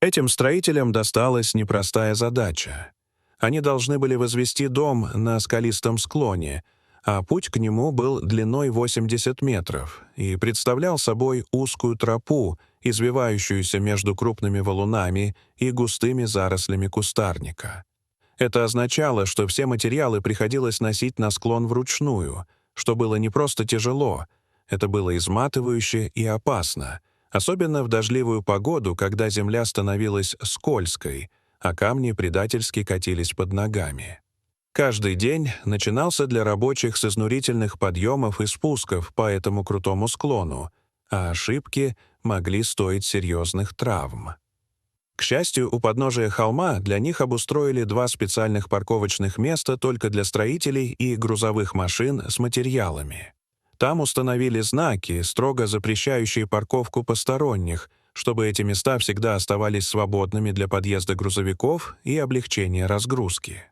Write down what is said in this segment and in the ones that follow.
Этим строителям досталась непростая задача. Они должны были возвести дом на скалистом склоне, а путь к нему был длиной 80 метров и представлял собой узкую тропу, извивающуюся между крупными валунами и густыми зарослями кустарника. Это означало, что все материалы приходилось носить на склон вручную, что было не просто тяжело, это было изматывающе и опасно, особенно в дождливую погоду, когда земля становилась скользкой, а камни предательски катились под ногами. Каждый день начинался для рабочих с изнурительных подъемов и спусков по этому крутому склону, а ошибки могли стоить серьезных травм. К счастью, у подножия холма для них обустроили 2 специальных парковочных места только для строителей и грузовых машин с материалами. Там установили знаки, строго запрещающие парковку посторонних, чтобы эти места всегда оставались свободными для подъезда грузовиков и облегчения разгрузки.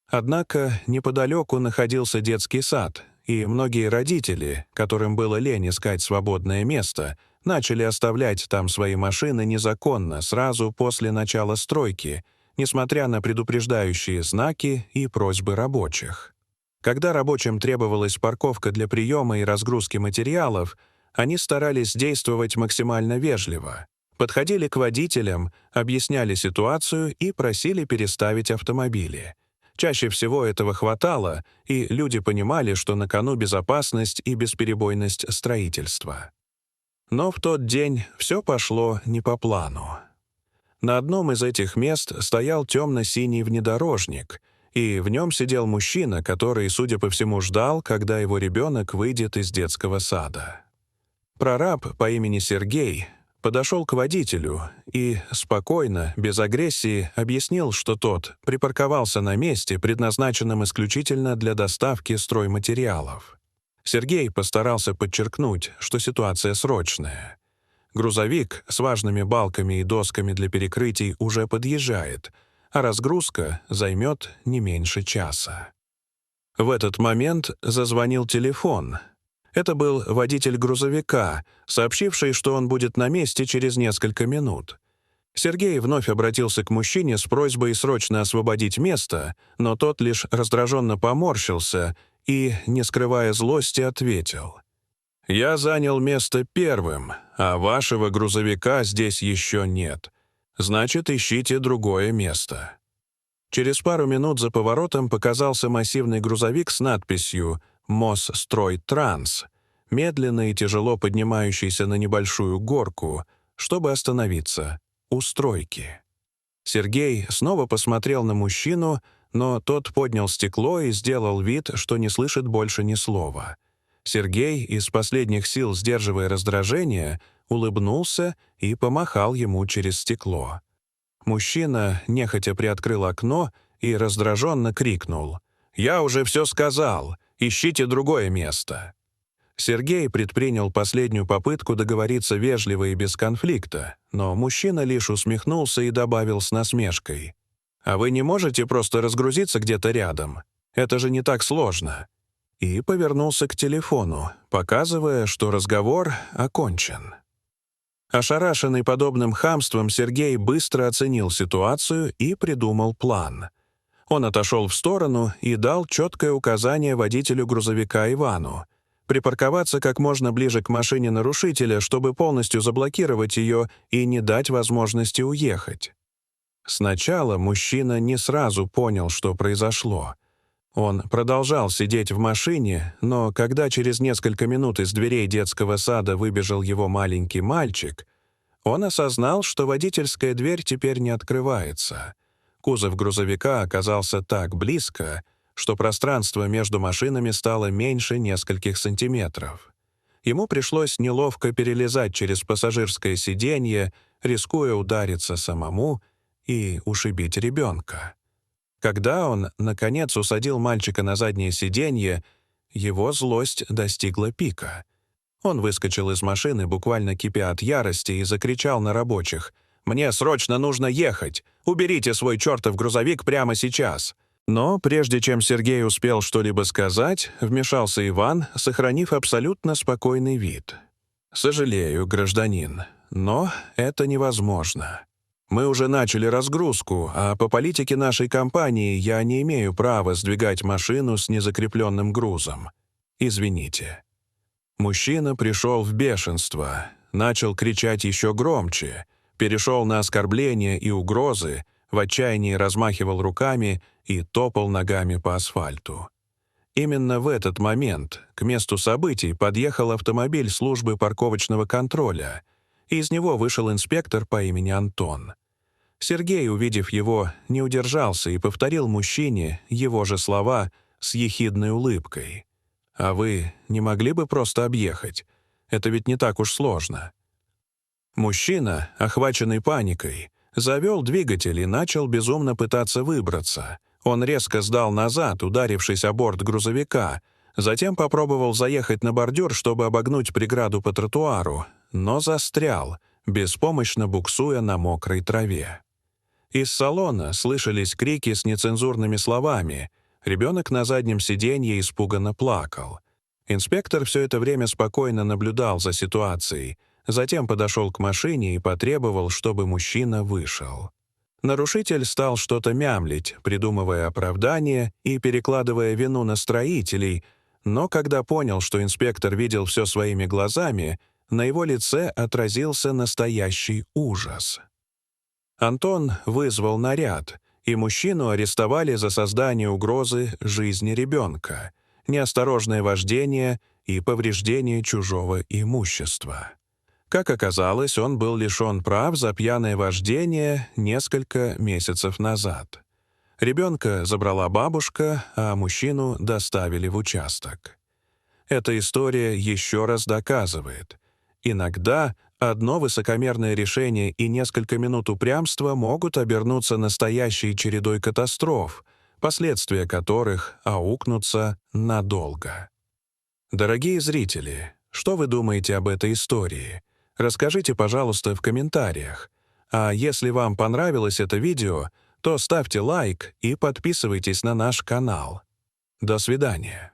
Однако неподалеку находился детский сад, и многие родители, которым было лень искать свободное место, начали оставлять там свои машины незаконно сразу после начала стройки, несмотря на предупреждающие знаки и просьбы рабочих. Когда рабочим требовалась парковка для приема и разгрузки материалов, они старались действовать максимально вежливо, подходили к водителям, объясняли ситуацию и просили переставить автомобили. Чаще всего этого хватало, и люди понимали, что на кону безопасность и бесперебойность строительства. Но в тот день все пошло не по плану. На одном из этих мест стоял темно-синий внедорожник, и в нем сидел мужчина, который, судя по всему, ждал, когда его ребенок выйдет из детского сада. Прораб по имени Сергей подошел к водителю и спокойно, без агрессии, объяснил, что тот припарковался на месте, предназначенном исключительно для доставки стройматериалов. Сергей постарался подчеркнуть, что ситуация срочная. Грузовик с важными балками и досками для перекрытий уже подъезжает, а разгрузка займет не меньше часа. В этот момент зазвонил телефон. Это был водитель грузовика, сообщивший, что он будет на месте через несколько минут. Сергей вновь обратился к мужчине с просьбой срочно освободить место, но тот лишь раздраженно поморщился и, не скрывая злости, ответил: «Я занял место первым, а вашего грузовика здесь еще нет. Значит, ищите другое место». Через пару минут за поворотом показался массивный грузовик с надписью «Мосстройтрансс», медленно и тяжело поднимающийся на небольшую горку, чтобы остановиться у стройки. Сергей снова посмотрел на мужчину, но тот поднял стекло и сделал вид, что не слышит больше ни слова. Сергей, из последних сил сдерживая раздражение, улыбнулся и помахал ему через стекло. Мужчина нехотя приоткрыл окно и раздраженно крикнул: «Я уже все сказал! Ищите другое место!» Сергей предпринял последнюю попытку договориться вежливо и без конфликта, но мужчина лишь усмехнулся и добавил с насмешкой: «А вы не можете просто разгрузиться где-то рядом? Это же не так сложно!» И повернулся к телефону, показывая, что разговор окончен. Ошарашенный подобным хамством, Сергей быстро оценил ситуацию и придумал план. Он отошел в сторону и дал четкое указание водителю грузовика Ивану припарковаться как можно ближе к машине нарушителя, чтобы полностью заблокировать ее и не дать возможности уехать. Сначала мужчина не сразу понял, что произошло. Он продолжал сидеть в машине, но когда через несколько минут из дверей детского сада выбежал его маленький мальчик, он осознал, что водительская дверь теперь не открывается. Кузов грузовика оказался так близко, что пространство между машинами стало меньше нескольких сантиметров. Ему пришлось неловко перелезать через пассажирское сиденье, рискуя удариться самому и ушибить ребенка. Когда он, наконец, усадил мальчика на заднее сиденье, его злость достигла пика. Он выскочил из машины, буквально кипя от ярости, и закричал на рабочих: «Мне срочно нужно ехать! Уберите свой чертов грузовик прямо сейчас!» Но прежде чем Сергей успел что-либо сказать, вмешался Иван, сохранив абсолютно спокойный вид. «Сожалею, гражданин, но это невозможно. Мы уже начали разгрузку, а по политике нашей компании я не имею права сдвигать машину с незакрепленным грузом. Извините». Мужчина пришел в бешенство, начал кричать еще громче, перешел на оскорбления и угрозы, в отчаянии размахивал руками и топал ногами по асфальту. Именно в этот момент к месту событий подъехал автомобиль службы парковочного контроля, и из него вышел инспектор по имени Антон. Сергей, увидев его, не удержался и повторил мужчине его же слова с ехидной улыбкой. «А вы не могли бы просто объехать? Это ведь не так уж сложно». Мужчина, охваченный паникой, завел двигатель и начал безумно пытаться выбраться. Он резко сдал назад, ударившись о борт грузовика, затем попробовал заехать на бордюр, чтобы обогнуть преграду по тротуару, но застрял, беспомощно буксуя на мокрой траве. Из салона слышались крики с нецензурными словами. Ребенок на заднем сиденье испуганно плакал. Инспектор все это время спокойно наблюдал за ситуацией, затем подошел к машине и потребовал, чтобы мужчина вышел. Нарушитель стал что-то мямлить, придумывая оправдание и перекладывая вину на строителей, но когда понял, что инспектор видел все своими глазами, на его лице отразился настоящий ужас. Антон вызвал наряд, и мужчину арестовали за создание угрозы жизни ребенка, неосторожное вождение и повреждение чужого имущества. Как оказалось, он был лишен прав за пьяное вождение несколько месяцев назад. Ребенка забрала бабушка, а мужчину доставили в участок. Эта история еще раз доказывает: иногда одно высокомерное решение и несколько минут упрямства могут обернуться настоящей чередой катастроф, последствия которых аукнутся надолго. Дорогие зрители, что вы думаете об этой истории? Расскажите, пожалуйста, в комментариях. А если вам понравилось это видео, то ставьте лайк и подписывайтесь на наш канал. До свидания.